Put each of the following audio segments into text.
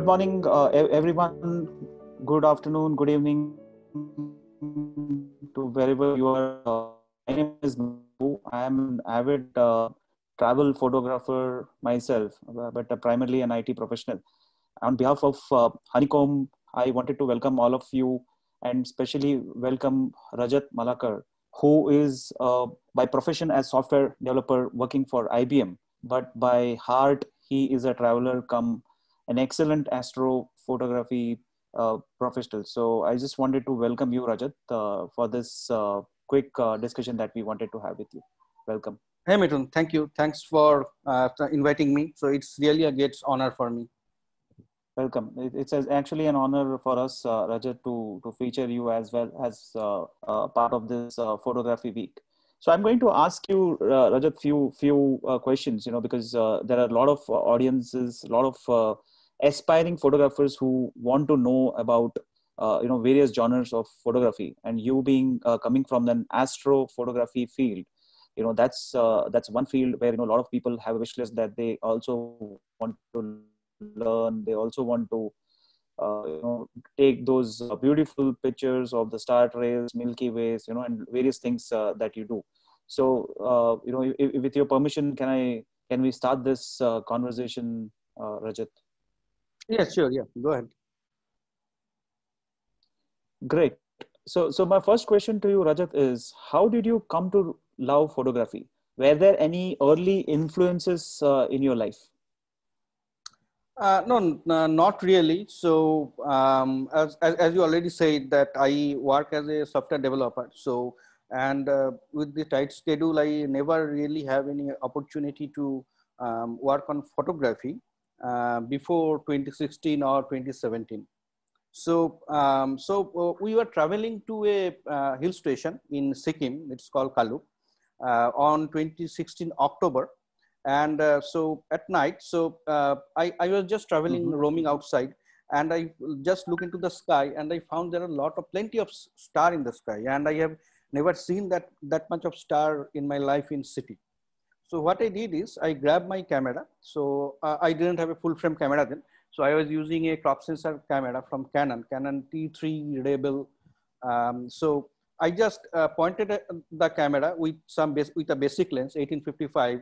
Good morning, everyone. Good afternoon, good evening to wherever you are. My name is Babu. I am an avid travel photographer myself, but primarily an IT professional. On behalf of Honeycomb, I wanted to welcome all of you and especially welcome Rajat Malakar, who is by profession as software developer working for IBM, but by heart he is a traveler come an excellent astro photography professional. So I just wanted to welcome you, Rajat, for this quick discussion that we wanted to have with you. Welcome. Hey, Mithun, thank you. Thanks for inviting me. So it's really a great honor for me. Welcome. It's actually an honor for us, Rajat, to feature you as well as part of this photography week. So I'm going to ask you, Rajat, few questions. Because there are a lot of audiences, a lot of aspiring photographers who want to know about various genres of photography, and you being coming from an astro photography field, that's one field where a lot of people have a wish list that they also want to learn. They also want to take those beautiful pictures of the star trails, Milky Ways, and various things that you do. So with your permission, can we start this conversation, Rajat? Yeah, sure. Yeah, go ahead. Great. So my first question to you, Rajat, is how did you come to love photography? Were there any early influences in your life? No, not really. So as you already said that I work as a software developer. So and with the tight schedule, I never really have any opportunity to work on photography before 2016 or 2017. So we were traveling to a hill station in Sikkim. It's called Kalu on 2016 October. And so at night, I was just traveling, roaming outside, and I just look into the sky, and I found there are plenty of star in the sky, and I have never seen that much of star in my life in city. So what I did is I grabbed my camera. So I didn't have a full frame camera then. So I was using a crop sensor camera from Canon T3 Rebel. So I just pointed at the camera with with a basic lens 1855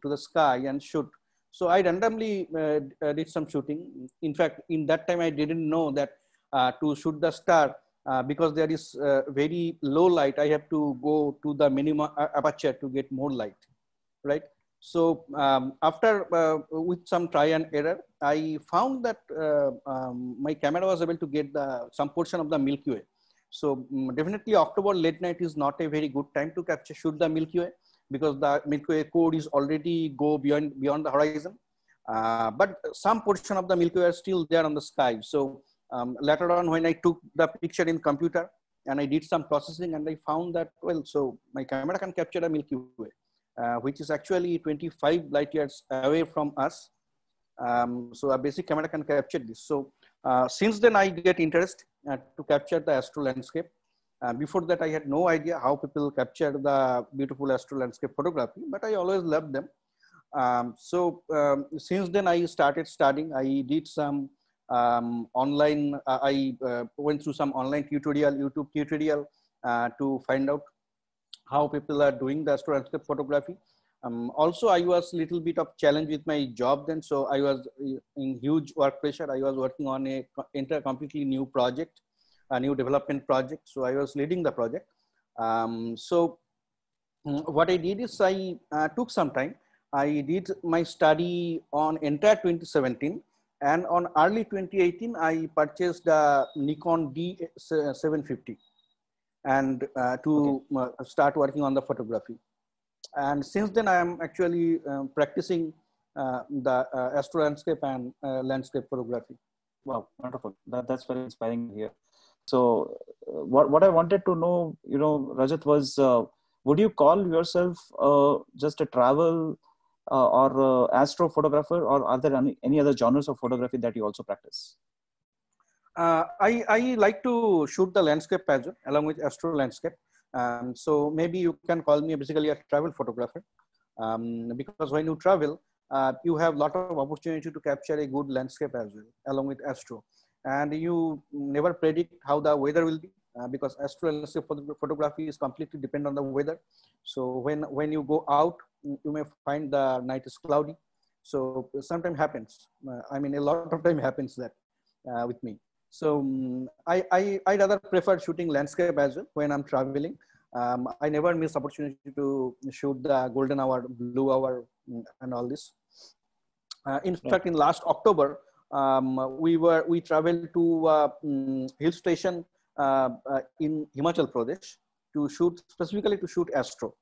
to the sky and shoot. So I randomly did some shooting. In fact, in that time I didn't know that to shoot the star because there is very low light, I have to go to the minimum aperture to get more light, right? So after with some try and error, I found that my camera was able to get some portion of the Milky Way. So definitely October late night is not a very good time to shoot the Milky Way because the Milky Way core is already go beyond the horizon. But some portion of the Milky Way are still there on the sky. So later on when I took the picture in computer and I did some processing and I found that, well, so my camera can capture a Milky Way. Which is actually 25 light years away from us. So a basic camera can capture this. So since then I get interest to capture the astro landscape. Before that I had no idea how people capture the beautiful astro landscape photography, but I always loved them. Since then I started studying. I did some online, I went through some online tutorial, YouTube tutorial to find out how people are doing the astro landscape photography. Also, I was a little bit of challenge with my job then. So I was in huge work pressure. I was working on a completely new project, a new development project. So I was leading the project. What I did is I took some time. I did my study on entire 2017. And on early 2018, I purchased the Nikon D750. And to start working on the photography. And since then I am actually practicing the astro landscape and landscape photography. Wow, wonderful. That's very inspiring here. So what I wanted to know, Rajat, was would you call yourself just a travel or astro photographer, or are there any other genres of photography that you also practice? I like to shoot the landscape as well, along with astro landscape. So maybe you can call me basically a travel photographer because when you travel, you have a lot of opportunity to capture a good landscape as well, along with astro. And you never predict how the weather will be, because astro landscape photography is completely dependent on the weather. So when you go out, you may find the night is cloudy. So sometimes happens. I mean, a lot of time happens that with me. So I rather prefer shooting landscape as well when I'm traveling. I never miss opportunity to shoot the golden hour, blue hour, and all this. In fact, in last October, we traveled to hill station in Himachal Pradesh to shoot, specifically to shoot astro.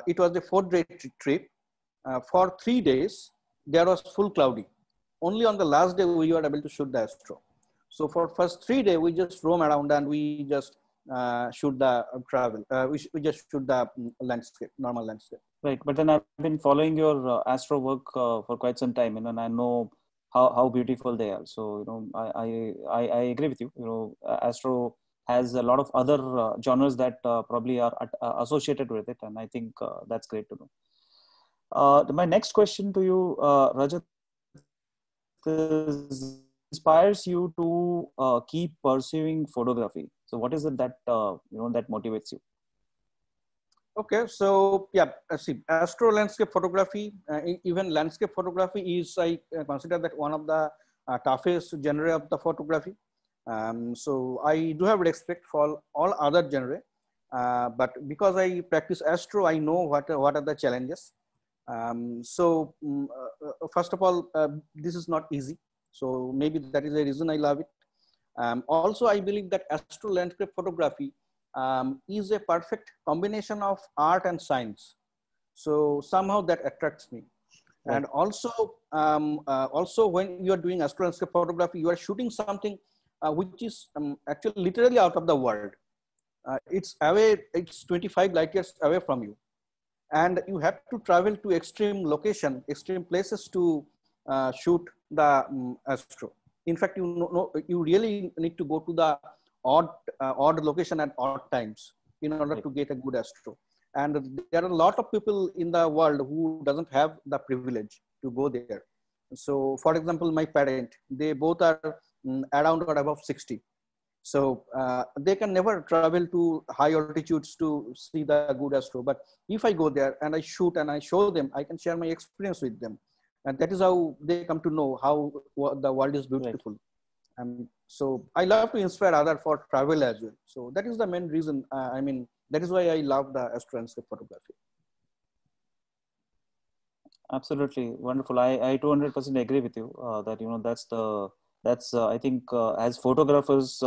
It was a 4-day trip. For 3 days, there was full cloudy. Only on the last day we were able to shoot the astro. So for first 3 days, we just roam around and we just shoot the travel. We just shoot the landscape, normal landscape. Right, but then I've been following your astro work for quite some time, and I know how beautiful they are. So I agree with you. Astro has a lot of other genres that probably are associated with it, and I think that's great to know. My next question to you, Rajat, is inspires you to keep pursuing photography. So what is it that that motivates you? Okay, so yeah, see, astro landscape photography, even landscape photography is, I consider that one of the toughest genre of the photography. So I do have respect for all other genre, but because I practice astro, I know what are the challenges. First of all, this is not easy. So maybe that is the reason I love it. Also, I believe that astro landscape photography is a perfect combination of art and science. So somehow that attracts me. Right. And also when you are doing astro landscape photography, you are shooting something which is actually literally out of the world. It's away, it's 25 light years away from you. And you have to travel to extreme location, extreme places to shoot the astro. In fact, you really need to go to the odd location at odd times in order to get a good astro. And there are a lot of people in the world who doesn't have the privilege to go there. So for example, my parent, they both are around or above 60. So they can never travel to high altitudes to see the good astro. But if I go there and I shoot and I show them, I can share my experience with them. And that is how they come to know how the world is beautiful. Right. So I love to inspire others for travel as well. So that is the main reason. I mean, that is why I love the astro landscape photography. Absolutely wonderful. I 200% agree with you that that's I think as photographers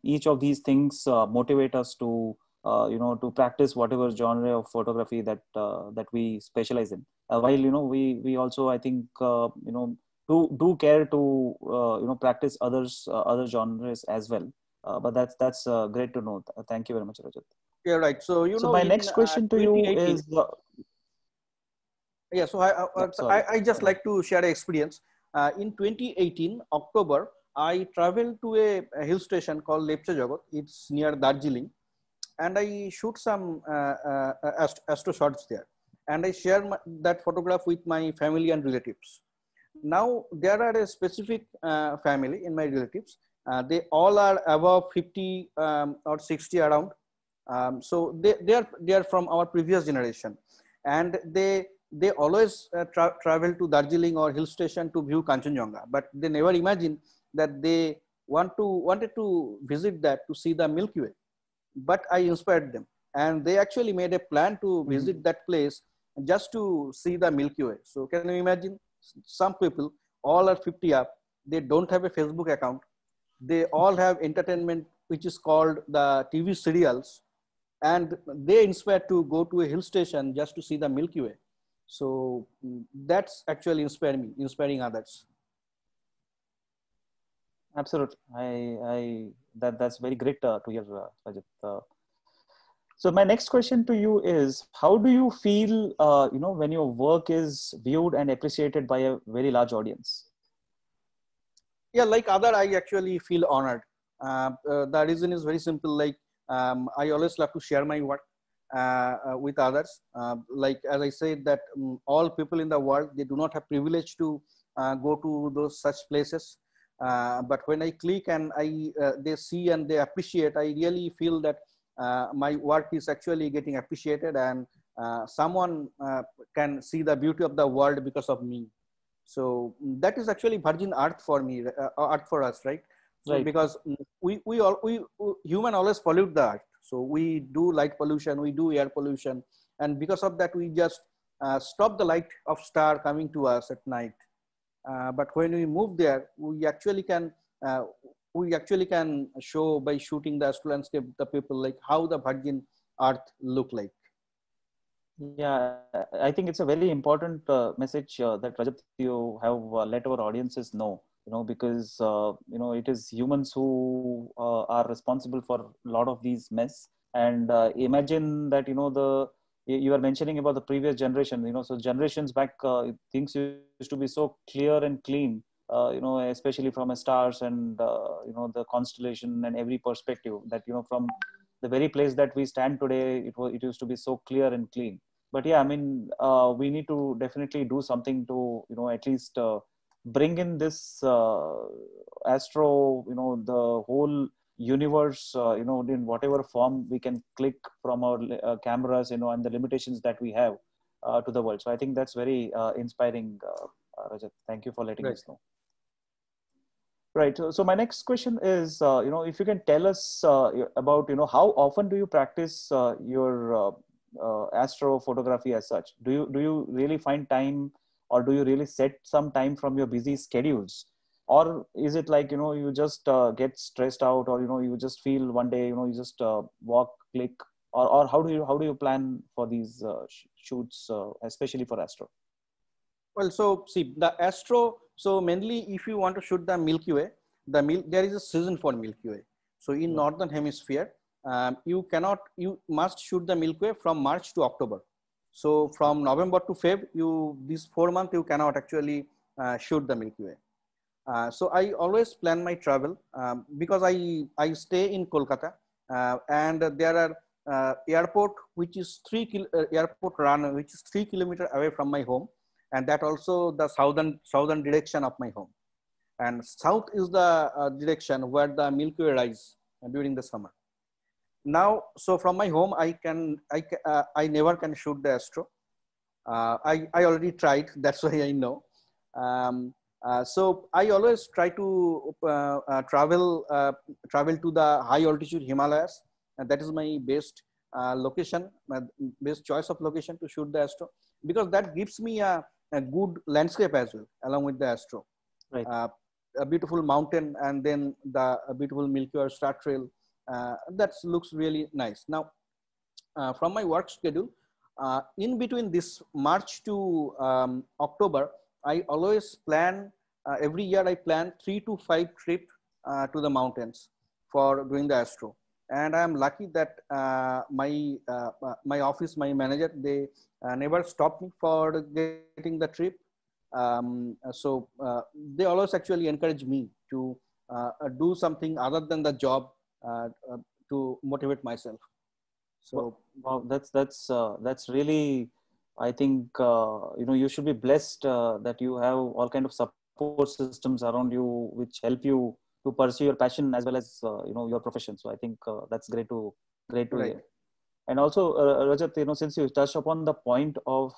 each of these things motivate us to to practice whatever genre of photography that we specialize in. While we also I think do care to practice other genres as well. But that's great to know. Thank you very much, Rajat. Yeah, right. So my next question to you is. Yeah, so I just like to share an experience. In 2018 October, I traveled to a hill station called Lepcha Jagat. It's near Darjeeling, and I shoot some astro shots there, and I share that photograph with my family and relatives. Now there are a specific family in my relatives. They all are above 50 or 60 around. So they are from our previous generation, and they always travel to Darjeeling or hill station to view Kanchenjunga, but they never imagined that they wanted to visit that to see the Milky Way. But I inspired them, and they actually made a plan to visit that place just to see the Milky Way. So can you imagine? Some people, all are 50 up, they don't have a Facebook account. They all have entertainment, which is called the TV serials, and they inspired to go to a hill station just to see the Milky Way. So that's actually inspiring others. Absolutely, that's very great to hear, Rajat. So my next question to you is: how do you feel, when your work is viewed and appreciated by a very large audience? Yeah, like other, I actually feel honored. The reason is very simple. Like I always love to share my work. with others. Like as I said, that all people in the world, they do not have privilege to go to those such places. But when I click and they see and they appreciate, I really feel that my work is actually getting appreciated, and someone can see the beauty of the world because of me. So that is actually virgin earth for me, earth for us, right? So Right. because we human always pollute the earth. So we do light pollution, we do air pollution, and because of that, we just stop the light of star coming to us at night. But when we move there, uh, we actually can show by shooting the astro landscape the people like how the virgin earth look like. Yeah, I think it's a very important message that Rajat, you have let our audiences know. Because it is humans who are responsible for a lot of these mess. And imagine that the you are mentioning about the previous generation. So generations back, things used to be so clear and clean. Especially from a stars and the constellation and every perspective. That from the very place that we stand today, it used to be so clear and clean. But yeah, I mean, we need to definitely do something to at least bring in this astro, the whole universe, in whatever form we can click from our cameras, and the limitations that we have to the world. So I think that's very inspiring, Rajat. Thank you for letting Right. us know. Right. So my next question is, if you can tell us about, how often do you practice your astrophotography as such? Do you really find time, or do you really set some time from your busy schedules, or is it like you just get stressed out, or you just feel one day you just walk, click, or how do you plan for these shoots, especially for astro? Well, so see the astro. So mainly, if you want to shoot the Milky Way, there is a season for Milky Way. So in Right. northern hemisphere, you must shoot the Milky Way from March to October. So from November to Feb, these 4 months you cannot actually shoot the Milky Way. So I always plan my travel because I stay in Kolkata, and there are airport which is airport run which is 3 kilometers away from my home, and that also the southern direction of my home, and south is the direction where the Milky Way rise during the summer. Now, so from my home, I never can shoot the astro. I already tried. That's why I know. So I always try to travel to the high altitude Himalayas, and that is my best location, my best choice of location to shoot the astro, because that gives me a good landscape as well along with the astro. Right. Uh, a beautiful mountain, and then a beautiful Milky Way star trail. That looks really nice. Now, from my work schedule, in between this March to October, I always plan, every year I plan 3 to 5 trips to the mountains for doing the astro. And I am lucky that my office, my manager, they never stopped me for getting the trip. So they always actually encourage me to do something other than the job to motivate myself. Wow, So wow, that's really, I think you should be blessed that you have all kind of support systems around you which help you to pursue your passion as well as your profession. So I think that's great to right. hear. And also, Rajat, since you touched upon the point of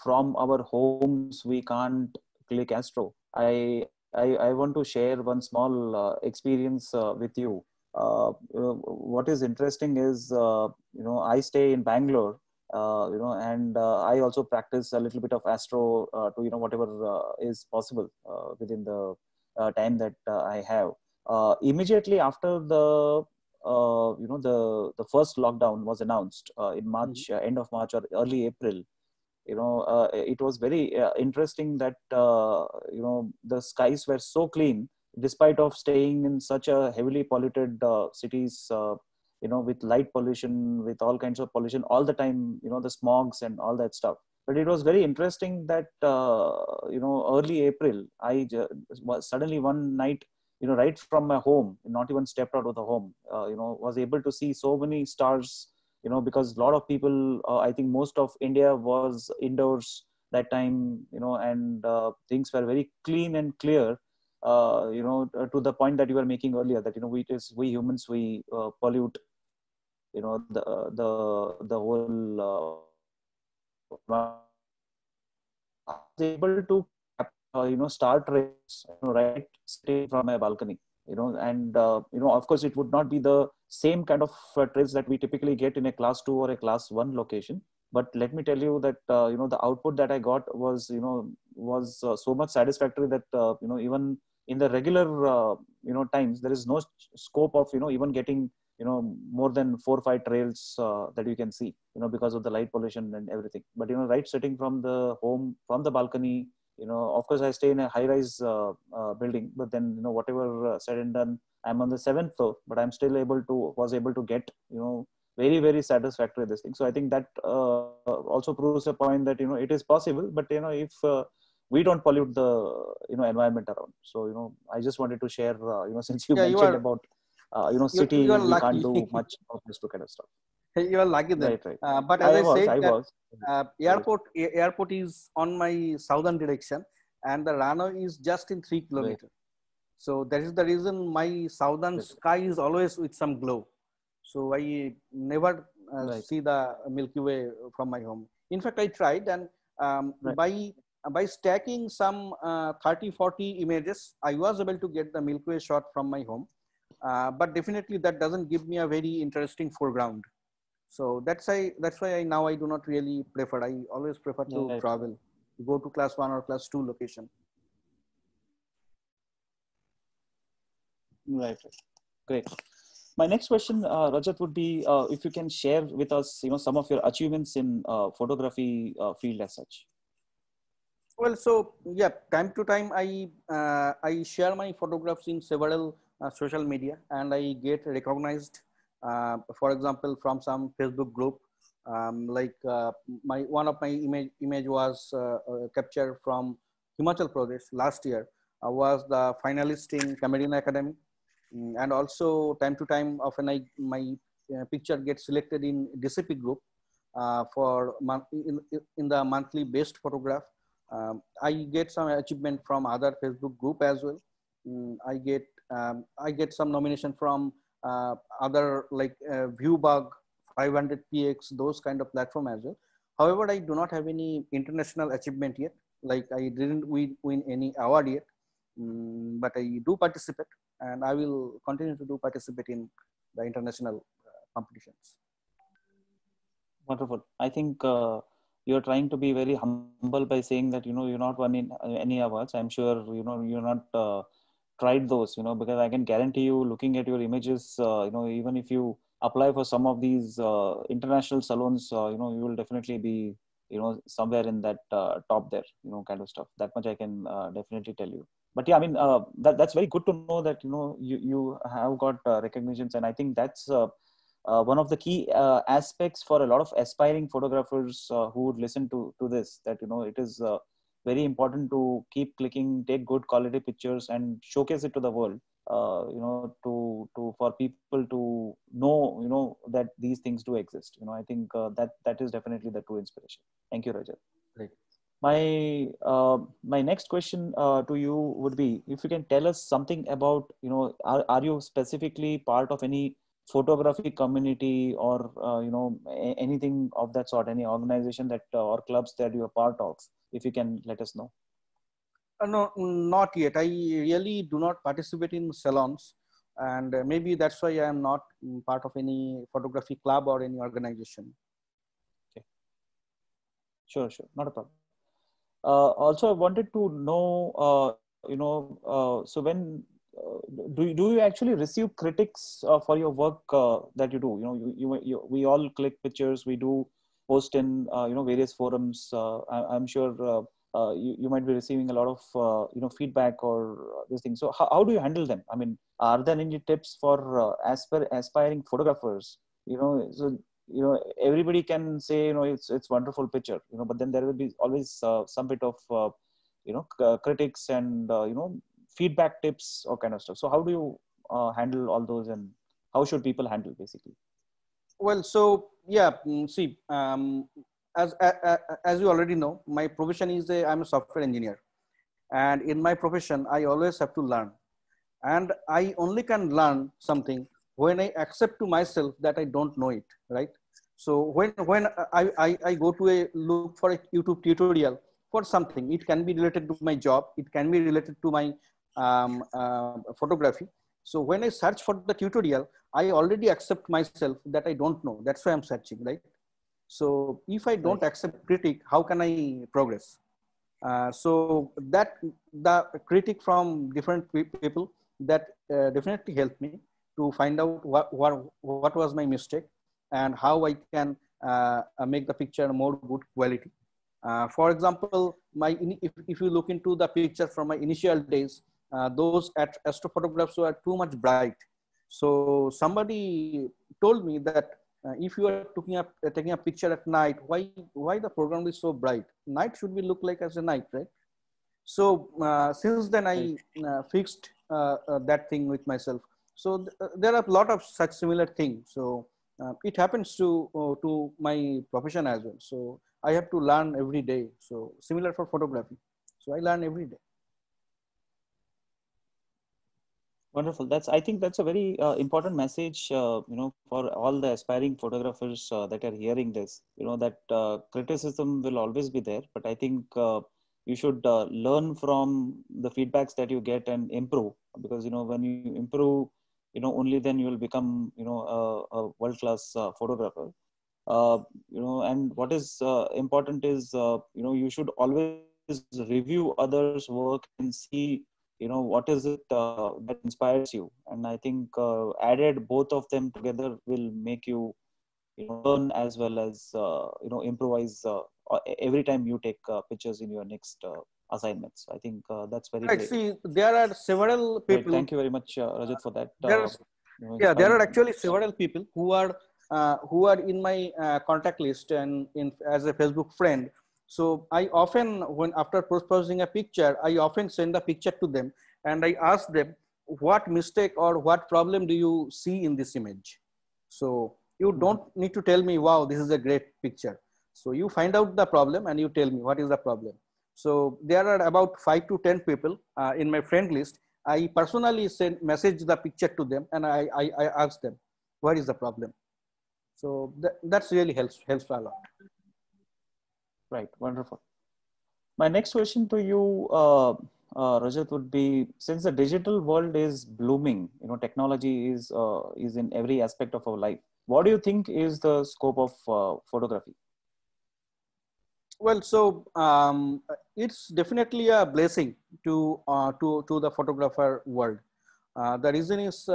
from our homes we can't click astro. I want to share one small experience with you. What is interesting is, I stay in Bangalore, and I also practice a little bit of astro to, whatever is possible within the time that I have. Immediately after the first lockdown was announced in Mhm. March, end of March or early April. It was very interesting that the skies were so clean despite of staying in such a heavily polluted cities, with light pollution, with all kinds of pollution all the time, the smogs and all that stuff. But it was very interesting that early April, suddenly one night right from my home, not even stepped out of the home, was able to see so many stars, because a lot of people, I think most of India was indoors that time, and things were very clean and clear, to the point that you were making earlier, that, we humans, we pollute, the whole, I was able to, start race, right, sitting from my balcony, and, of course, it would not be the same kind of trails that we typically get in a class 2 or a class 1 location. But let me tell you that, the output that I got was, so much satisfactory that, even in the regular, times, there is no scope of, even getting, more than 4 or 5 trails that you can see, because of the light pollution and everything. But, right, sitting from the home, from the balcony, of course, I stay in a high-rise building, but then, whatever said and done, I'm on the 7th floor, but I'm still was able to get, very, very satisfactory this thing. So I think that also proves a point that, it is possible, but, if we don't pollute the, environment around. So, I just wanted to share, since you Yeah, mentioned about, you are city, we can't lucky. do much of this kind of stuff. You are lucky then. Right, right. But as I said, I that was. Right. airport is on my southern direction, and the runway is just in 3 Right. kilometers. So that is the reason my southern sky is always with some glow. So I never Right. see the Milky Way from my home. In fact, I tried, and Right. by stacking some 30-40 images, I was able to get the Milky Way shot from my home. But definitely that doesn't give me a very interesting foreground. So that's why I do not really prefer. I always prefer to Right. travel, go to class 1 or class 2 location. Right. Great. My next question, Rajat, would be if you can share with us, some of your achievements in photography field as such. Well, so yeah, time to time I share my photographs in several social media, and I get recognized. For example, from some Facebook group, like my one of my image was captured from Himachal Pradesh last year. Was the finalist in Comedian Academy, and also time to time, often my picture gets selected in DCP group for in the monthly best photograph. I get some achievement from other Facebook group as well. I get some nomination from other like Viewbug, 500px, those kind of platform as well. However, I do not have any international achievement yet. Like I didn't win any award yet, but I do participate, and I will continue to do participate in the international competitions. Wonderful. I think you're trying to be very humble by saying that, you're not won in any awards. I'm sure, you're not tried those, because I can guarantee you, looking at your images, even if you apply for some of these international salons, you will definitely be, somewhere in that top there, kind of stuff. That much I can definitely tell you. But yeah, I mean, that's very good to know that, you have got recognitions. And I think that's one of the key aspects for a lot of aspiring photographers who would listen to this, that, it is very important to keep clicking, take good quality pictures and showcase it to the world, to for people to know, that these things do exist. I think that is definitely the true inspiration. Thank you, Rajat. Right. My next question to you would be, if you can tell us something about, are you specifically part of any photography community, or anything of that sort, any organization that or clubs that you are part of, if you can let us know. No, not yet. I really do not participate in salons, and maybe that's why I am not part of any photography club or any organization. Okay. Sure, not a problem. Also, I wanted to know, so when do you actually receive critics for your work that you do? We all click pictures, we do post in various forums. I'm sure you might be receiving a lot of feedback or this thing. So how do you handle them? I mean, are there any tips for aspiring photographers? So everybody can say it's wonderful picture, but then there will be always some bit of critics and feedback tips or kind of stuff. So how do you handle all those, and how should people handle basically? Well, so yeah, see, as you already know, my profession is I'm a software engineer, and in my profession, I always have to learn, and I only can learn something when I accept to myself that I don't know it, right? So when I go to a look for a YouTube tutorial for something, it can be related to my job, it can be related to my photography. So when I search for the tutorial, I already accept myself that I don't know. That's why I'm searching, right? So if I don't Right. accept critique, how can I progress? So that the critique from different people that definitely helped me to find out what was my mistake and how I can make the picture more good quality. For example, if you look into the picture from my initial days, those at astrophotographs were too much bright. So somebody told me that if you are taking a picture at night, why the program is so bright? Night should be look like as a night, right? So since then Right. I fixed that thing with myself. So there are a lot of such similar things. So it happens to my profession as well. So I have to learn every day. So similar for photography. So I learn every day. Wonderful. I think that's a very important message, for all the aspiring photographers that are hearing this. That criticism will always be there, but I think you should learn from the feedbacks that you get and improve. Because when you improve, only then you will become a world-class photographer. And what is important is you should always review others' work and see what is it that inspires you. And I think added both of them together will make you learn as well as improvise every time you take pictures in your next assignments. I think that's very Right. great. See, there are several Great. people. Thank you very much, Rajat, for that There are Yeah, there inspiring are thing. actually several people who are in my contact list and in as a Facebook friend. So I often, when after posting a picture, I often send the picture to them and I ask them what mistake or what problem do you see in this image. So you Mhm. don't need to tell me, wow, this is a great picture. So you find out the problem and you tell me what is the problem. So there are about 5 to 10 people in my friend list. I personally send message the picture to them and I ask them, what is the problem? So that's really helps a lot. Right. Wonderful. My next question to you, Rajat, would be: since the digital world is blooming, technology is in every aspect of our life. What do you think is the scope of photography? Well, so it's definitely a blessing to the photographer world. The reason is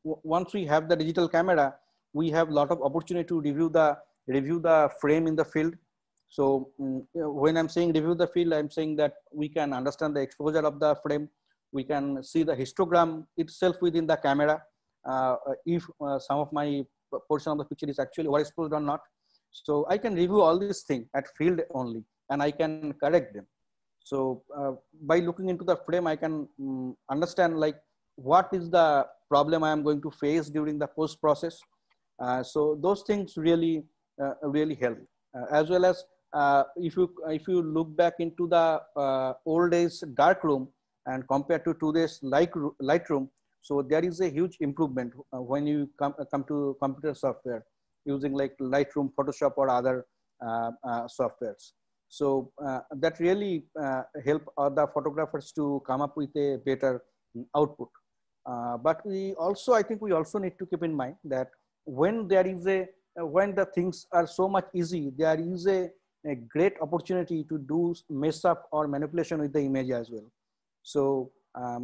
once we have the digital camera, we have a lot of opportunity to review the frame in the field. So when I'm saying review the field, I'm saying that we can understand the exposure of the frame. We can see the histogram itself within the camera. If some of my portion of the picture is actually overexposed or not. So I can review all these things at field only, and I can correct them. So by looking into the frame, I can understand like what is the problem I am going to face during the post process. So those things really help, as well as if you look back into the old days dark room and compared to today's light room, so there is a huge improvement when you come to computer software using like Lightroom, Photoshop, or other softwares. So that really help the photographers to come up with a better output. But I think we also need to keep in mind that when there is when the things are so much easy, there is a great opportunity to do mess up or manipulation with the image as well. So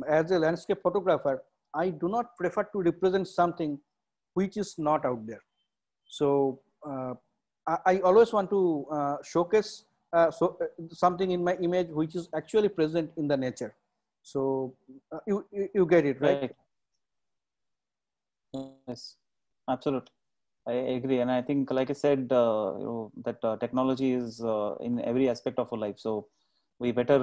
as a landscape photographer, I do not prefer to represent something which is not out there. So I always want to showcase something in my image which is actually present in the nature. So you get it, right? Right. Yes. Absolutely. I agree, and I think, like I said, that technology is in every aspect of our life. So we better,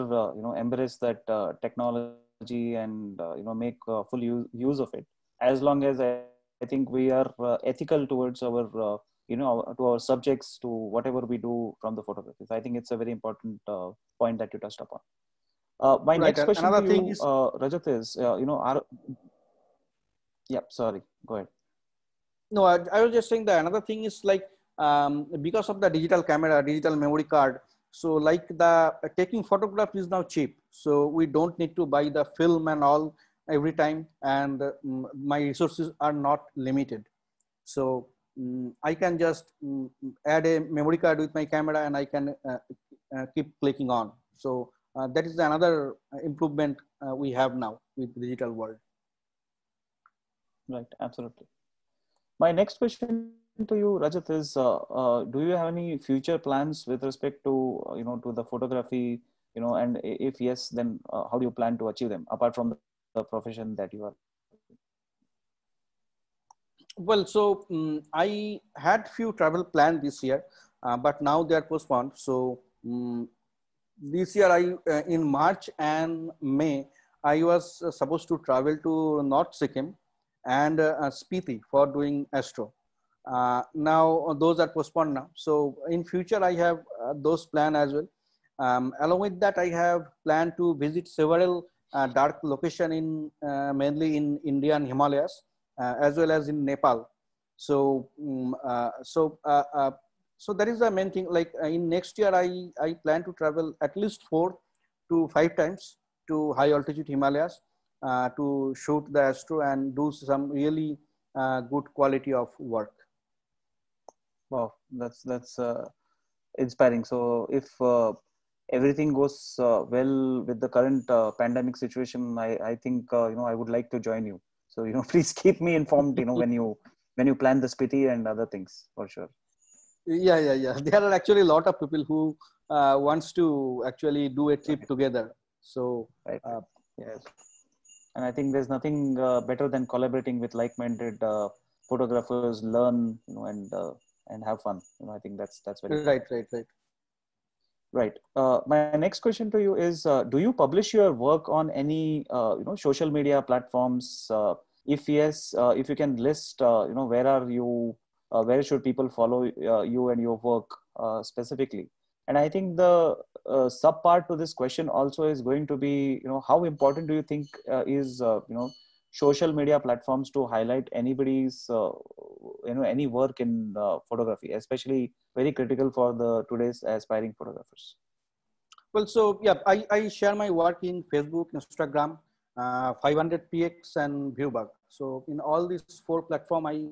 embrace that technology technology and make full use of it, as long as I think we are ethical towards our to our subjects, to whatever we do from the photography. So I think it's a very important point that you touched upon. My Right. next And question to another thing you, is, Rajat, is yeah, sorry, go ahead. no, I was just saying that another thing is like, because of the digital camera, digital memory card. So like the taking photograph is now cheap. So we don't need to buy the film and all every time. And my resources are not limited. So I can just add a memory card with my camera and I can keep clicking on. So that is another improvement we have now with the digital world. Right, absolutely. My next question to you, Rajat, is do you have any future plans with respect to to the photography, and if yes, then how do you plan to achieve them apart from the profession that you are? Well, so I had few travel planned this year, but now they are postponed. So this year, I in March and May, I was supposed to travel to North Sikkim and Spiti for doing astro. Now those are postponed now. So in future, I have those planned as well. Along with that, I have planned to visit several dark location in mainly in Indian Himalayas as well as in Nepal. So so that is the main thing. Like in next year, I plan to travel at least 4 to 5 times to high altitude Himalayas to shoot the astro and do some really good quality of work. Wow, that's inspiring. So if everything goes well with the current pandemic situation, I think I would like to join you. So please keep me informed. When you plan the Spiti and other things, for sure. Yeah. There are actually a lot of people who wants to actually do a trip Right, together. So right, uh, yes. And I think there's nothing better than collaborating with like-minded photographers, learn, and have fun. I think that's very right, important. right, right. Right. My next question to you is: do you publish your work on any social media platforms? If yes, if you can list, where are you? Where should people follow you and your work specifically? And I think the sub part to this question also is going to be, how important do you think is social media platforms to highlight anybody's any work in photography, especially very critical for the today's aspiring photographers. Well, so yeah, I share my work in Facebook, Instagram, 500px and Viewbug. So in all these four platform, I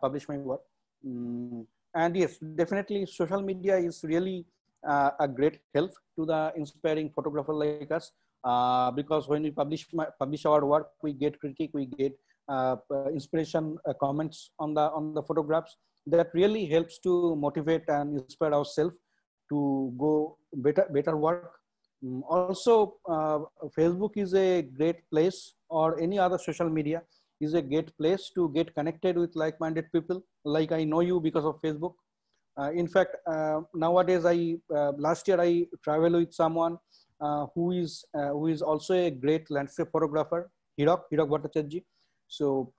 publish my work. Mm, and yes, definitely social media is really a great help to the inspiring photographer like us, because when we publish our work, we get critique, we get inspiration comments on the photographs. That really helps to motivate and inspire ourselves to go better work. Also, Facebook is a great place, or any other social media is a great place to get connected with like-minded people. Like I know you because of Facebook. In fact, nowadays last year I traveled with someone who is also a great landscape photographer, Hirak Bhattacharya. So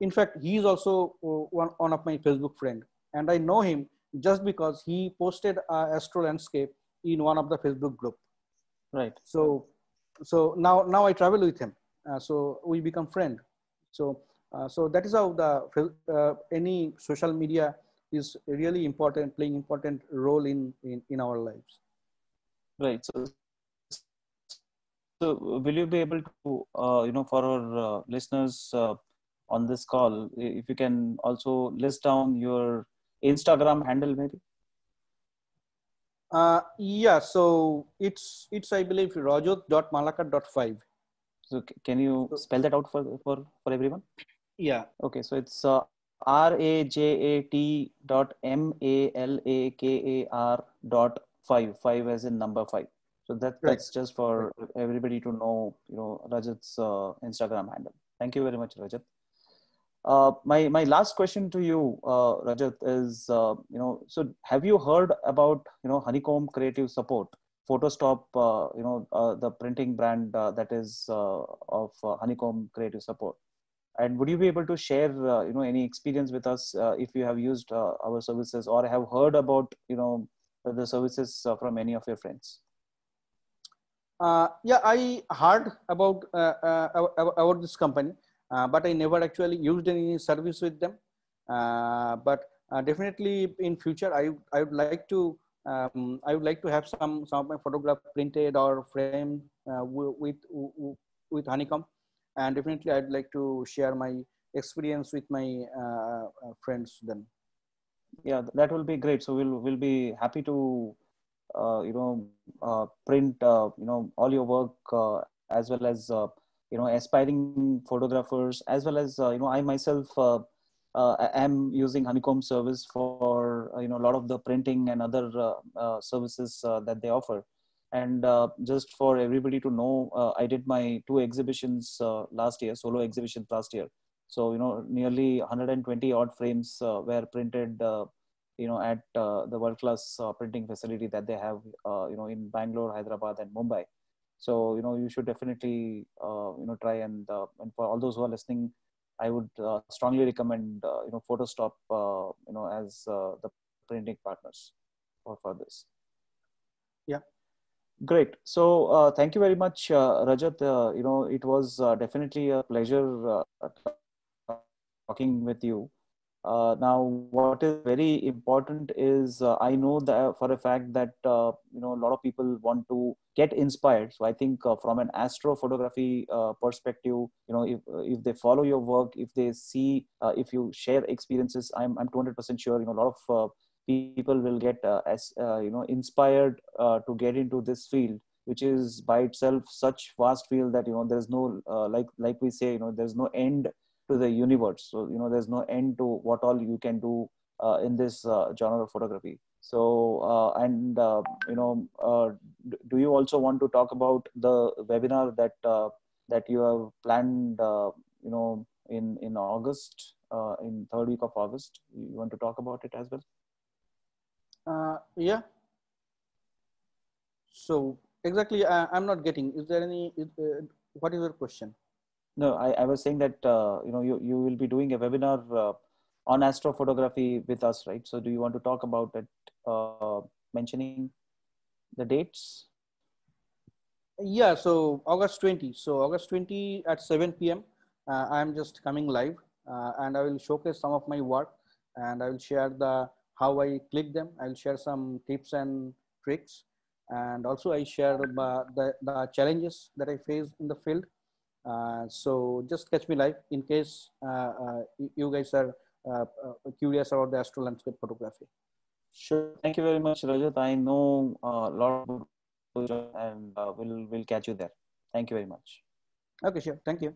in fact, he is also one of my Facebook friend, and I know him just because he posted astro landscape in one of the Facebook group. Right. So now I travel with him. So we become friend. So so that is how the any social media is really important, playing important role in our lives. Right. So will you be able to, for our listeners on this call, if you can also list down your Instagram handle, maybe? Yeah, so it's I believe rajot.malakar.5. So can you So, spell that out for everyone? yeah, Okay, so it's RAJAT dot MALAKAR dot five as in number five. So right, that's just right. for everybody to know, Rajat's Instagram handle. Thank you very much, Rajat. My last question to you, Rajat, is so have you heard about Honeycomb Creative Support? Photostop, the printing brand that is of Honeycomb Creative Support. And would you be able to share, any experience with us if you have used our services or have heard about, the services from any of your friends? Yeah, I heard about this company, but I never actually used any service with them. But definitely in future, I would like to I would like to have some of my photograph printed or framed with Honeycomb, and definitely I'd like to share my experience with my friends then. Yeah, that will be great. So we'll be happy to print all your work, as well as aspiring photographers, as well as I myself am using Honeycomb service for a lot of the printing and other services that they offer. And just for everybody to know, I did my 2 exhibitions last year, solo exhibitions last year. So nearly 120 odd frames were printed at the world-class printing facility that they have in Bangalore, Hyderabad, and Mumbai. So you should definitely try, and for all those who are listening, I would strongly recommend Photostop as the printing partners for this. Yeah. Great. So thank you very much, Rajat. It was definitely a pleasure talking with you. Now, what is very important is I know that for a fact that a lot of people want to get inspired. So I think from an astrophotography perspective, if they follow your work, if they see, if you share experiences, I'm 200% sure a lot of people will get inspired to get into this field, which is by itself such vast field that there's no like we say there's no end to the universe. So there's no end to what all you can do in this genre of photography. So do you also want to talk about the webinar that you have planned in August, in third week of August? You want to talk about it as well? Yeah. So exactly, I'm not getting. Is there any? What is your question? No, I was saying that you will be doing a webinar on astrophotography with us, right? So do you want to talk about it, mentioning the dates? Yeah, so August 20. So August 20 at 7 p.m. I'm just coming live, and I will showcase some of my work, and I will share how I click them. I'll share some tips and tricks, and also I share the challenges that I face in the field. So just catch me live in case you guys are curious about the astro landscape photography. Sure. Thank you very much, Rajat. I know a lot of and we'll catch you there. Thank you very much. Okay, sure. Thank you.